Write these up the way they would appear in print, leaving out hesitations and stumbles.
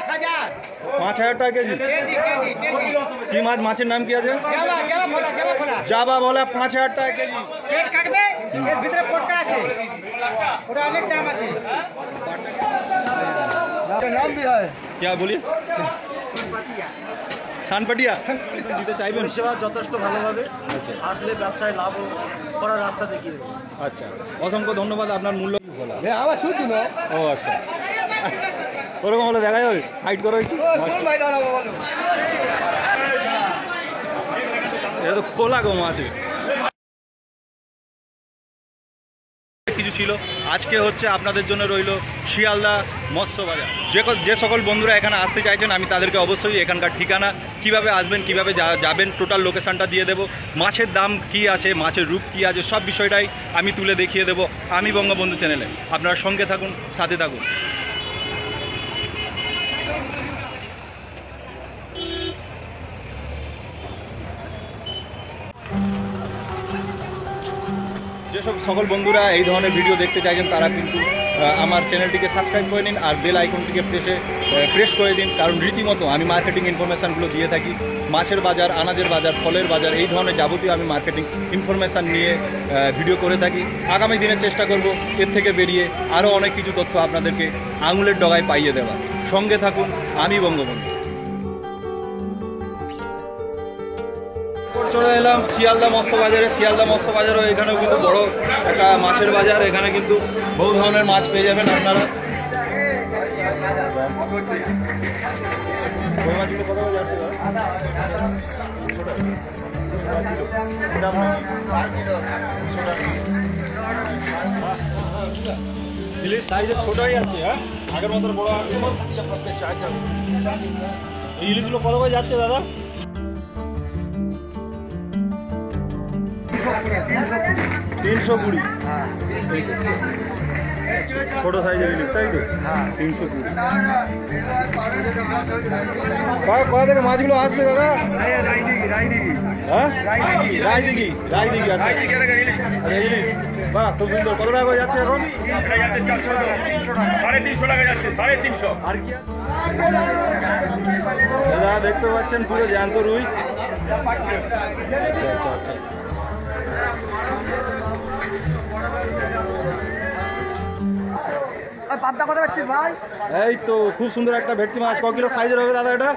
5,000 টাকা কেজি। কি মাছ? মাছের নাম কি আছে? জাবা বলা। 5,000 টাকা কেজি। नाम भी है क्या बोलिए? সানপাটিয়া দিতে চাইবেন? পরিষেবা যথেষ্ট ভালোভাবে আসলে ব্যবসায় লাভ করার রাস্তা দেখিয়ে দেবো। আচ্ছা, অসংখ্য ধন্যবাদ। আপনার মূল্য আমার শুধু না। ও আচ্ছা, ওরকম হলে দেখা যাবে। হাইট করো একটু। এটা তো খোলা গো মাছ কিছু ছিল। আজকে হচ্ছে আপনাদের জন্য রইল শিয়ালদা মৎস্য বাজার। যে সকল বন্ধুরা এখানে আসতে চাইছেন আমি তাদেরকে অবশ্যই এখানকার ঠিকানা, কিভাবে আসবেন, কিভাবে যাবেন, টোটাল লোকেশনটা দিয়ে দেবো। মাছের দাম কি আছে, মাছের রূপ কি আছে, সব বিষয়টাই আমি তুলে দেখিয়ে দেবো আমি বঙ্গবন্ধু চ্যানেলে। আপনারা সঙ্গে থাকুন, সাথে থাকুন। যেসব সকল বন্ধুরা এই ধরনের ভিডিও দেখতে চাইছেন তারা কিন্তু আমার চ্যানেলটিকে সাবস্ক্রাইব করে নিন আর বেল আইকনটিকে প্রেস করে দিন, কারণ রীতিমতো আমি মার্কেটিং ইনফরমেশানগুলো দিয়ে থাকি। মাছের বাজার, আনাজের বাজার, ফলের বাজার, এই ধরনের যাবতীয় আমি মার্কেটিং ইনফরমেশান নিয়ে ভিডিও করে থাকি। আগামী দিনে চেষ্টা করব এর থেকে বেরিয়ে আরও অনেক কিছু তথ্য আপনাদেরকে আঙুলের ডগায় পাইয়ে দেওয়া। সঙ্গে থাকুন, আমি বঙ্গবন্ধু। চলে এলাম শিয়ালদা মৎস্য বাজারে। শিয়ালদা মৎস্য বাজারও এখানেও কিন্তু বড় একটা মাছের বাজার। এখানে কিন্তু বহু ধরনের মাছ পেয়ে যাবেন আপনারা। ইলিশ সাইজের ছোট হয়ে যাচ্ছে, হ্যাঁ আগের মতো বড়। এই ইলিশগুলো কত করে যাচ্ছে দাদা? 320। ছোট সাইজের ইলিশ, তাই তো? 320। কোথা থেকে মাছগুলো আসছে দাদা? হ্যাঁ, রায়দিঘি। ইলিশ বাহ, খুব সুন্দর। কত টাকা করে যাচ্ছে এখন? 350 টাকা যাচ্ছে। 350। আর কি দাদা দেখতে পাচ্ছেন পুরো জ্যান্ত রুই। পাবদা করে পাচ্ছি ভাই। এই তো খুব সুন্দর একটা ভেটকি মাছ। ক কিলো সাইজের হবে দাদা এটা?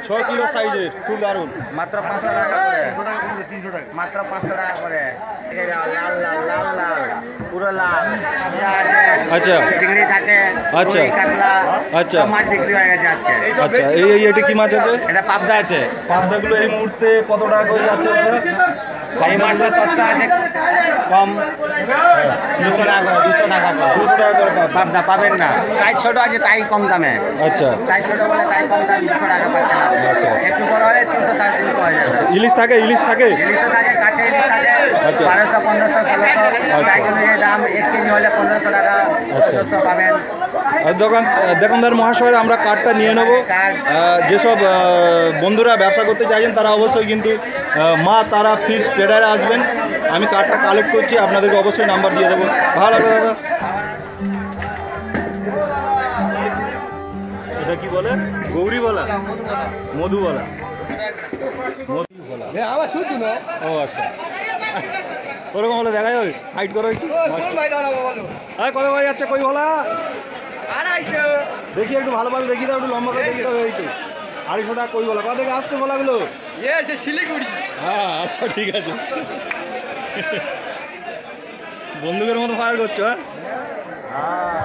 6 কিলো সাইজের, খুব দারুণ। মাত্র 500 টাকা করে। মাত্র 500 টাকা করে। লাল লাল লাল লাল পুরো লাল। আচ্ছা, চিংড়ি থাকে, আচ্ছা, কাতলা, আচ্ছা, মাছ বিক্রি হয়ে গেছে আজকে। আচ্ছা, এটা কি মাছ আছে? এটা পাবদা আছে। পাবদাগুলো এই মুহূর্তে কত টাকা করে যাচ্ছে? এই মাছটা সস্তা আছে, কম 200 টাকা করে। 200 টাকা করে। 200 টাকা করে পাবদা পাবেন না। সাইজ ছোট আছে তাই কম দামে। আচ্ছা, সাইজ ছোট বলে তাই কম দাম। 200 টাকা পাচ্ছেন। একটু বড় হলে 300 350 হয়ে যাবে। ইলিশ থাকে? ইলিশ থাকে, কাছে ইলিশ থাকে। 1200 1500 1600 সাইজ অনুযায়ী দাম। 1 কেজি হলে 1500 টাকা 1400 পাবেন। দোকানদার মহাশয়, আমরা কার্ডটা নিয়ে নেব। যেসব বন্ধুরা ব্যবসা করতে চাইছেন তারা অবশ্যই কিন্তু মা তারা ফিশ ট্রেডারে আসবেন। আমি কার্ডটা কালেক্ট করছি, আপনাদেরকে অবশ্যই নাম্বার দিয়ে দেবো। ভালো লাগবে দাদা। এটা কি বলে? গৌরী বলা, মধু বলা, আমার শুধু না। ও আচ্ছা, ওরকম হলে দেখা যাবে। হাইট করো একটু। কবে কবে যাচ্ছে কই বলা? 250। দেখি একটু ভালোভাবে দেখি দাও, একটু লম্বা করে দেখি দাও। এই তো 250 টাকা কই বলা। কোথা থেকে আসছে বলাগুলো? শিলিগুড়ি। হ্যাঁ আচ্ছা, ঠিক আছে। বন্দুকের মতো ফায়ার করছো? হ্যাঁ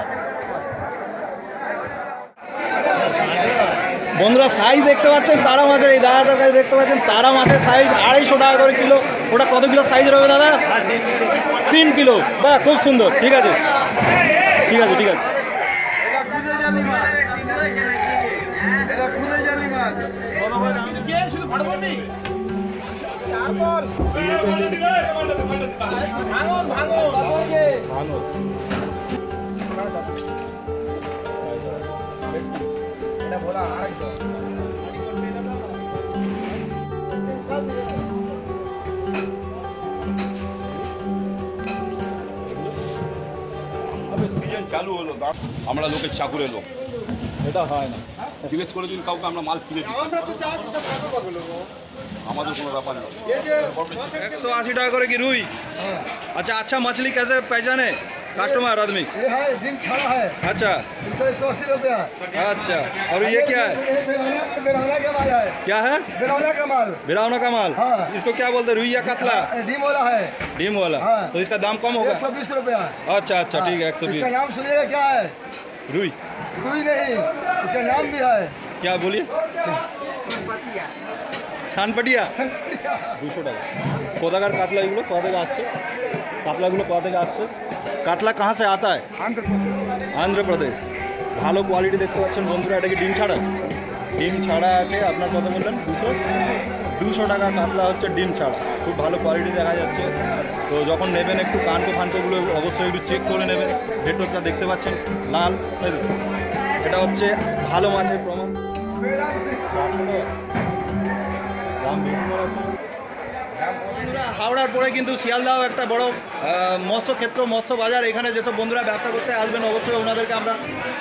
বন্ধুরা, সাইজ দেখতে পাচ্ছেন তারা মাছের। এই দাদাটার কাছে দেখতে পাচ্ছেন তারা মাছের সাইজ 250 টাকা করে কিলো। ওটা কত কিলো সাইজের হবে দাদা? 3 কিলো। বাহ, খুব সুন্দর। ঠিক আছে, ঠিক আছে, ঠিক আছে। সিজন চালু হলো, আমরা লোকের চাকুরে লোক। এটা হয় না। জিজ্ঞেস করে দিন কাউকে, আমরা মাল ফিরে দিই, আমাদের কোনো ব্যাপার নেই। 180 टाका करे की रुई। अच्छा अच्छा मछली कैसे पहचाने कस्टमर आदमी? ये है दिन छड़ा है अच्छा 180 रुपया। अच्छा और ये क्या है? बिरौना का माल है। क्या है? बिरौना का माल। बिरावना का माल। हाँ। इसको क्या बोलते हैं, रुई या कतला? डीम वाला है। डीम वाला। हाँ। तो इसका दाम कम होगा? 120 रुपया। अच्छा अच्छा ठीक है 120। इसका नाम सुनिएगा क्या है? रुई। रुई नहीं, इसका नाम भी है क्या बोलिए? সানপাটিয়া 200 টাকা। কোথাকার কাতলা এগুলো, কোথা থেকে আসছে কাতলাগুলো, কোথা থেকে আসছে? কাতলা কাহা সে আতা হয়? আন্ধ্রপ্রদেশ। ভালো কোয়ালিটি দেখতে পাচ্ছেন বন্ধুরা। এটা কি ডিম ছাড়া? ডিম ছাড়া আছে। আপনার কত বললেন? 200 টাকা কাতলা হচ্ছে ডিম ছাড়া। খুব ভালো কোয়ালিটি দেখা যাচ্ছে। তো যখন নেবেন একটু কানকো ফানকোগুলো অবশ্যই একটু চেক করে নেবেন। ভেতরটা দেখতে পাচ্ছেন লাল, এটা হচ্ছে ভালো মাছের প্রমাণ। হাওড়ার পরে কিন্তু শিয়ালদাও একটা বড় মৎস্য ক্ষেত্র, মৎস্য বাজার। এখানে যেসব বন্ধুরা ব্যবসা করতে আসবেন অবশ্যই ওনাদেরকে আমরা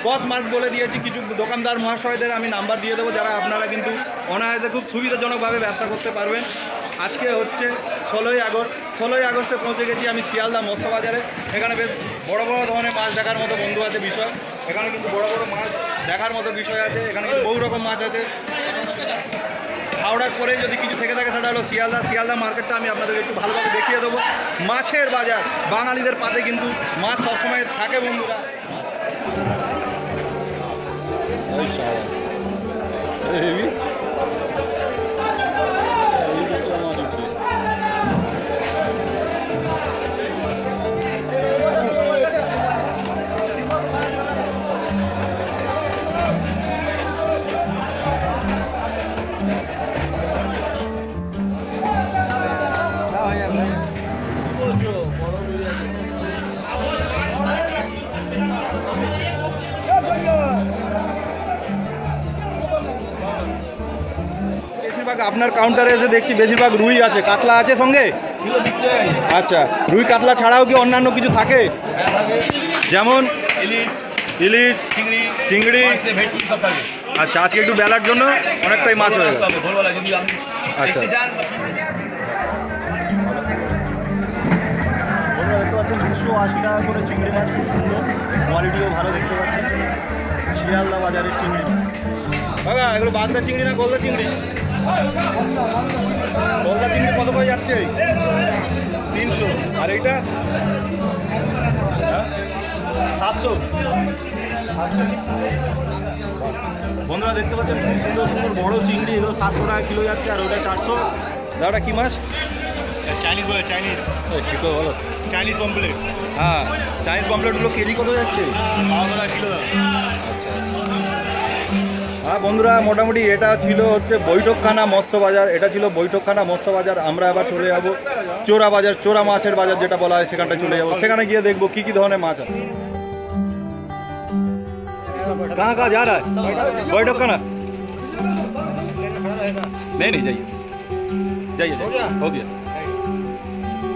পথ মার্ক বলে দিয়েছি। কিছু দোকানদার মহাশয়দের আমি নাম্বার দিয়ে দেবো, যারা আপনারা কিন্তু অনায়াসে খুব সুবিধাজনকভাবে ব্যবসা করতে পারবেন। আজকে হচ্ছে 16ই আগস্টে পৌঁছে গেছি আমি শিয়ালদা মৎস্য বাজারে। এখানে বেশ বড় বড় ধরনের মাছ দেখার মতো বন্ধু আছে বিষয়। এখানে কিন্তু বড় বড় মাছ দেখার মতো বিষয় আছে। এখানে কিন্তু বহু রকম মাছ আছে। হাওড়ার পরে যদি কিছু থেকে থাকে সেটা হলো শিয়ালদা মার্কেটটা আমি আপনাদেরকে একটু ভালোভাবে দেখিয়ে দেবো। মাছের বাজার, বাঙালিদের পাতে কিন্তু মাছ সবসময় থাকে বন্ধুরা। বেশিরভাগ আপনার কাউন্টারে এসে দেখছি বেশিরভাগ রুই আছে, কাতলা আছে সঙ্গে। আচ্ছা, রুই কাতলা ছাড়াও কি অন্যান্য কিছু থাকে? যেমন ইলিশ, চিংড়ি। আচ্ছা, আজকে একটু বেলার জন্য অনেকটাই মাছ হয়ে গেছে। আচ্ছা, দেখতে পাচ্ছেন 280 টাকা করে চিংড়ি মাছ, খুব সুন্দর কোয়ালিটিও ভালো দেখতে পাচ্ছেন। শিয়ালদা বাজারের চিংড়ি। বাবা এগুলো বাগদা চিংড়ি না গলদা চিংড়ি? গলদা চিংড়ি কত করে যাচ্ছে? 300। আর এইটা 700। বন্ধুরা দেখতে পাচ্ছেন খুব সুন্দর সুন্দর বড় চিংড়ি, এগুলো 700 টাকা কিলো যাচ্ছে। আর ওটা 400। দাদা কি মাছ? চাইনিজ বলে, চাইনিজ। ঠিক বলো। Chinese pomfret. হ্যাঁ, চাইনিজ পমপ্লেটগুলো কেজি কত যাচ্ছে? 500 টাকা কিলো। হ্যাঁ বন্ধুরা, মোটামুটি এটা ছিল হচ্ছে বৈঠকখানা মৎস্য বাজার। এটা ছিল বৈঠকখানা মৎস্য বাজার। আমরা এবার চলে যাব চোরা বাজার, চোরা মাছের বাজার যেটা বলা হয়, সেখানটা চলে যাব। সেখানে গিয়ে দেখবো কি কি ধরনের মাছ আছে। कहाँ कहाँ जा रहा है? बैठकखाना नहीं जाइए जाइए, हो गया।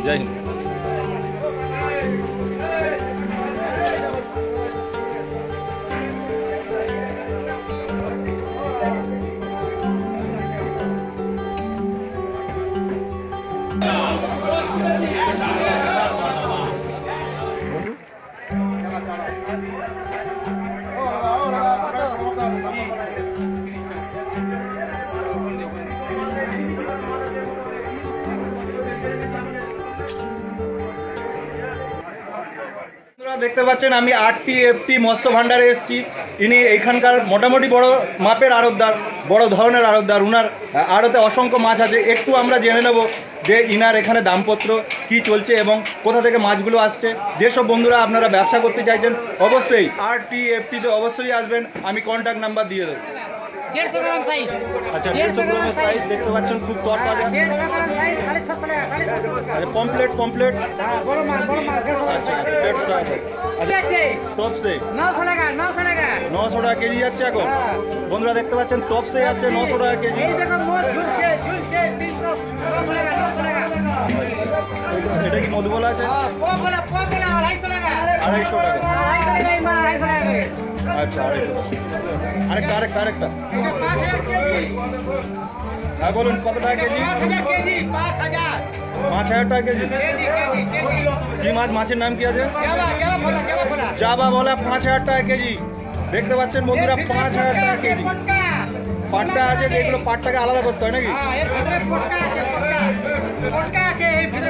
जय हिंद। দেখতে পাচ্ছেন আমি RTFT মৎস্য ভান্ডারে এসেছি। ইনি এখানকার মোটামুটি বড় মাপের আড়তদার, বড় ধরনের আড়তদার। উনার আড়তে অসংখ্য মাছ আছে। একটু আমরা জেনে নেব যে ইনার এখানে দামপত্র কি চলছে এবং কোথা থেকে মাছগুলো আসছে। যেসব বন্ধুরা আপনারা ব্যবসা করতে চাইছেন অবশ্যই RTFT-তে অবশ্যই আসবেন। আমি কন্ট্যাক্ট নাম্বার দিয়ে দেবো। 150 গ্রাম সাইজ। আচ্ছা, 150 গ্রামের সাইজ দেখতে পাচ্ছেন, খুব তরতাজা। 150 গ্রাম সাইজ 650 টাকা। আচ্ছা, পমপ্লেট বড় মাছ 150 আচ্ছা, টাকা। 150 টাকা। আচ্ছা, টপ সে 900 টাকা 900 টাকা 900 টাকা কেজি যাচ্ছে এখন। বন্ধুরা দেখতে পাচ্ছেন টপ সে যাচ্ছে 900 টাকা কেজি। এই দেখো মোট ঝুলছে 300 900 টাকা 900 টাকা। এটা কি মধুবলা আছে? পপলা 250 টাকা। 250 টাকা। 250 টাকা এই মাছ 250 টাকা করে। আচ্ছা আরেকটা আরেকটা আরেকটা এটা 5000 কেজি হ্যাঁ বলুন কত টাকা কেজি 5000 কেজি 5000 5,000 টাকা কেজি কেজি কি মাছ মাছের নাম কি আছে জাবা বলা জাবা বলা 5,000 টাকা কেজি দেখতে পাচ্ছেন বন্ধুরা 5,000 টাকা কেজি পটকা পাট্টা আছে যেগুলো পাটটাকে আলাদা করতে হয় নাকি হ্যাঁ এর ভিতরে পটকা আছে পটকা আছে এর ভিতরে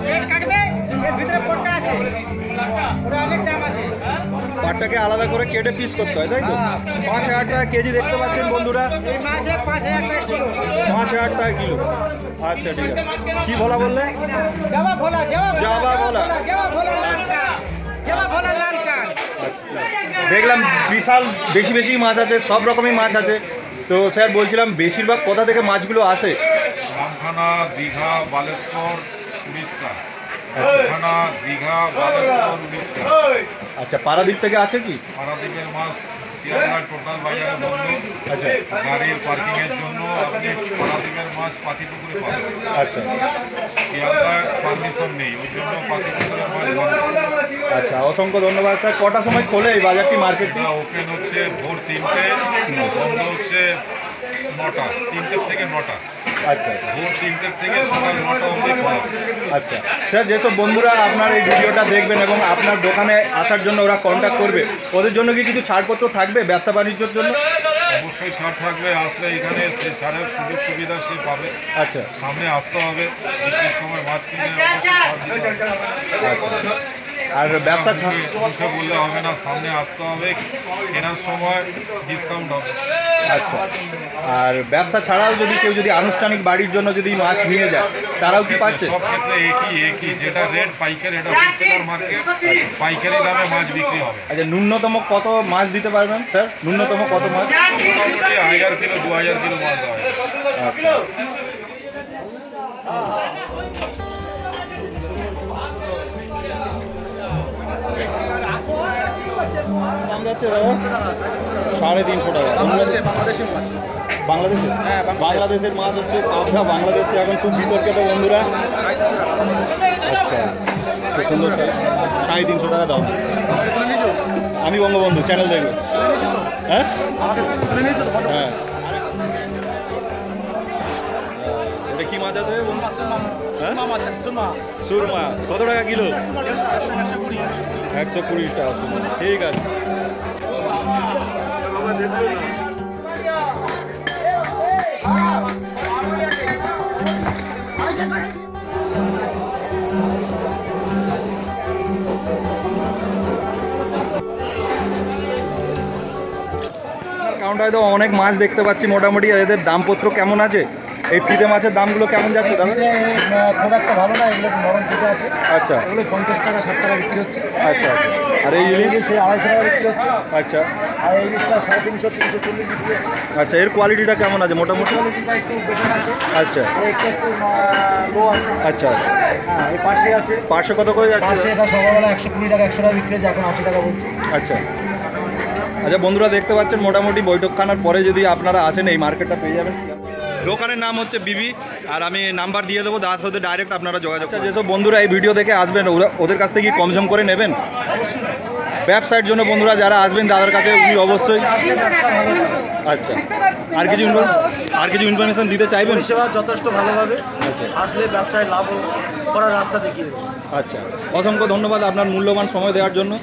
পেট কাটবে এর ভিতরে পটকা আছে ওটা অনেক দাম আছে পাটটাকে আলাদা করে কেটে পিস করতে হয় তাই তো 5,000 টাকা কেজি দেখতে পাচ্ছেন বন্ধুরা এই মাছে 5000 টাকা কিলো 5,000 টাকা কিলো আচ্ছা ঠিক আছে কি বলা বললে জাবা ভোলা জাবা ভোলা। লাল কান জাবা ভোলা লাল কান দেখলাম বিশাল বেশি বেশি মাছ আছে সব রকমই মাছ আছে তো স্যার বলছিলাম বেশিরভাগ কোথা থেকে মাছগুলো আসে নামখানা দীঘা বালেশ্বর উড়িষ্যা নামখানা দীঘা বালেশ্বর উড়িষ্যা আচ্ছা পারাদ্বীপ থেকে আছে কি পারাদ্বীপের মাছ শিয়ালদা টোটাল বাজারে বন্ধ। আচ্ছা গাড়ির পার্কিং এর জন্য আপনি পারাদ্বীপের মাছ পাতিপুকুরে পাবেন। আচ্ছা শিয়ালদা পারমিশন নেই, ওই জন্য পাতিপুকুরের মাছ বন্ধ। আচ্ছা অসংখ্য ধন্যবাদ স্যার কটার সময় খোলে এই বাজারটি মার্কেটটি এটা ওপেন হচ্ছে ভোর 3টে, বন্ধ হচ্ছে 9টা, 3টে থেকে 9টা। আচ্ছা ভোর 3টে থেকে সকাল 9টা অবধি খোলা। আচ্ছা স্যার যেসব বন্ধুরা আপনার এই ভিডিওটা দেখবেন এবং আপনার দোকানে আসার জন্য ওরা কন্ট্যাক্ট করবে ওদের জন্য কি কিছু ছাড়পত্র থাকবে ব্যবসা বাণিজ্যের জন্য অবশ্যই ছাড় থাকবে, আসলে এখানে সে ছাড়ের সুযোগ সুবিধা সে পাবে। আচ্ছা সামনে আসতে হবে, বিক্রির সময় মাছ কিনে অবশ্যই ছাড় দিতে হবে। আর ব্যবসা ছাড় মুখে বললে হবে না, সামনে আসতে হবে, কেনার সময় ডিসকাউন্ট হবে। আচ্ছা আর ব্যবসা ছাড়াও যদি কেউ যদি আনুষ্ঠানিক বাড়ির জন্য যদি মাছ নিয়ে যায় তারাও কি পাচ্ছে সব ক্ষেত্রে একই যেটা রেট পাইকারি, এটা হোলসেলার মার্কেট, পাইকারি দামে মাছ বিক্রি হবে। আচ্ছা ন্যূনতম কত মাছ দিতে পারবেন স্যার ন্যূনতম কত মাছ মোটামুটি 1000 কিলো 2000 কিলো মাছ দেওয়া হয়। দাম যাচ্ছে দাদা 350 টাকা বাংলাদেশে বাংলাদেশের মাছ হচ্ছে পাবদা বাংলাদেশে এখন খুব বিতর্কিত বন্ধুরা আচ্ছা খুব সুন্দর 350 টাকা দাম আমি বঙ্গবন্ধু চ্যানেল দেখবে হ্যাঁ হ্যাঁ এটা কি মাছ আছে হ্যাঁ সুরমা কত টাকা কিলো 120 টাকা ঠিক আছে কাউন্টারে তো অনেক মাছ দেখতে পাচ্ছি মোটামুটি আর এদের দামপত্র কেমন আছে এই ফিদে মাছের দামগুলো কেমন যাচ্ছে দাদা খুব একটা ভালো না, এগুলো নরম ফিতে আছে। আচ্ছা এগুলো 50 টাকা 60 টাকা বিক্রি হচ্ছে। আচ্ছা আচ্ছা আর এই ইলিশ সেই 250 টাকা বিক্রি হচ্ছে। আচ্ছা আর এই ইলিশটা 350 340 বিক্রি হচ্ছে। আচ্ছা এর কোয়ালিটিটা কেমন আছে মোটামুটি কোয়ালিটিটা একটু বেটার আছে, আচ্ছা একটু লো আছে। আচ্ছা আচ্ছা হ্যাঁ এই পাশে আছে, 500 কত করে যাচ্ছে পাশে এটা সকালবেলা 120 টাকা 100 টাকা বিক্রি হচ্ছে, এখন 80 টাকা বলছে। আচ্ছা আচ্ছা বন্ধুরা দেখতে পাচ্ছেন মোটামুটি বৈঠকখানার পরে যদি আপনারা আসেন এই মার্কেটটা পেয়ে যাবেন দোকানের নাম হচ্ছে বিবি আর আমি নাম্বার দিয়ে দেবো তার সাথে ডাইরেক্ট আপনারা যোগাযোগ যেসব বন্ধুরা এই ভিডিও দেখে আসবেন ওদের কাছ থেকে কম সম করে নেবেন ব্যবসার জন্য বন্ধুরা যারা আসবেন তাদের কাছে অবশ্যই আচ্ছা আর কিছু ইনফরমেশন দিতে চাইবেন পরিষেবা যথেষ্ট ভালোভাবে আসলে ব্যবসায় লাভ করার রাস্তা দেখিয়ে দেবো। আচ্ছা অসংখ্য ধন্যবাদ আপনার মূল্যবান সময় দেওয়ার জন্য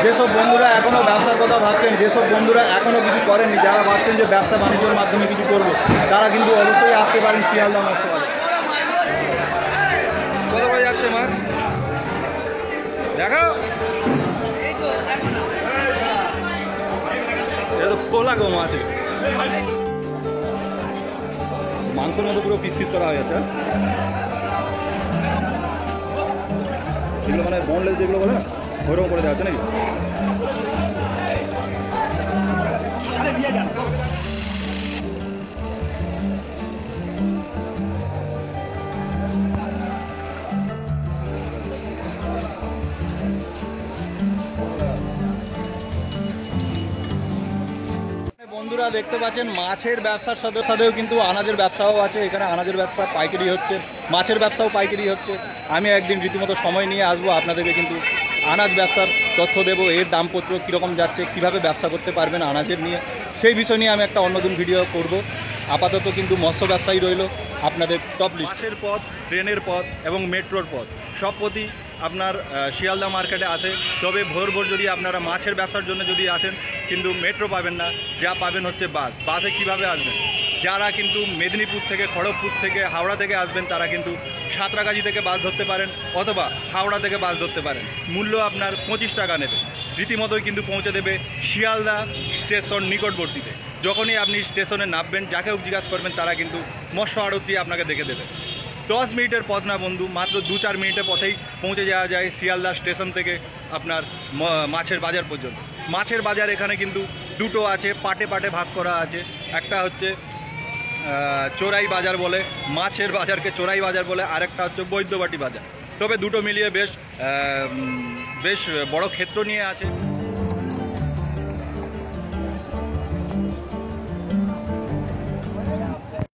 যেসব বন্ধুরা এখনও ব্যবসার কথা ভাবছেন যেসব বন্ধুরা এখনও কিছু করেননি যারা ভাবছেন যে ব্যবসা বাণিজ্যের মাধ্যমে কিছু করবো তারা কিন্তু অবশ্যই আসতে পারেন শিয়ালদা মাছ বাজারে কত করে যাচ্ছে মাছ দেখো এটা তো খোলা গো মাছ মাংসের মতো পুরো পিস পিস করা হয়ে গেছে যেগুলো মানে বোনলেস যেগুলো বলে না ওইরকম করে দেওয়া আছে নাকি বন্ধুরা দেখতে পাচ্ছেন মাছের ব্যবসার সাথে সাথেও কিন্তু আনাজের ব্যবসাও আছে এখানে আনাজের ব্যবসা পাইকারি হচ্ছে মাছের ব্যবসাও পাইকারি হচ্ছে আমি একদিন রীতিমতো সময় নিয়ে আসবো আপনাদেরকে কিন্তু আনাজ ব্যবসার তথ্য দেবো, এর দামপত্র কীরকম যাচ্ছে, কীভাবে ব্যবসা করতে পারবেন আনাজের নিয়ে, সেই বিষয় নিয়ে আমি একটা অন্যদিন ভিডিও করব। আপাতত কিন্তু মৎস্য ব্যবসায়ী রইল আপনাদের টপ লিস্ট। বাসের পথ, ট্রেনের পথ এবং মেট্রোর পথ সব পথই আপনার শিয়ালদা মার্কেটে আছে। তবে ভোর ভোর যদি আপনারা মাছের ব্যবসার জন্য যদি আসেন কিন্তু মেট্রো পাবেন না, যা পাবেন হচ্ছে বাস। বাসে কিভাবে আসবেন? যারা কিন্তু মেদিনীপুর থেকে, খড়গপুর থেকে, হাওড়া থেকে আসবেন তারা কিন্তু সাঁতরাগাছি থেকে বাস ধরতে পারেন অথবা হাওড়া থেকে বাস ধরতে পারেন। মূল্য আপনার 25 টাকা নেবে, রীতিমতোই কিন্তু পৌঁছে দেবে শিয়ালদা স্টেশন নিকটবর্তীতে। যখনই আপনি স্টেশনে নামবেন, যাকেও জিজ্ঞাসা করবেন তারা কিন্তু মৎস্য আড়তটি আপনাকে দেখে দেবে। 10 মিনিটের পথ না বন্ধু, মাত্র 2-4 মিনিটের পথেই পৌঁছে যাওয়া যায় শিয়ালদা স্টেশন থেকে আপনার মাছের বাজার পর্যন্ত। মাছের বাজার এখানে কিন্তু দুটো আছে, পাটে পাটে ভাগ করা আছে। একটা হচ্ছে চোরাই বাজার বলে, মাছের বাজারকে চোরাই বাজার বলে, আরেকটা হচ্ছে বৈদ্যবাটি বাজার। তবে দুটো মিলিয়ে বেশ বড় ক্ষেত্র নিয়ে আছে।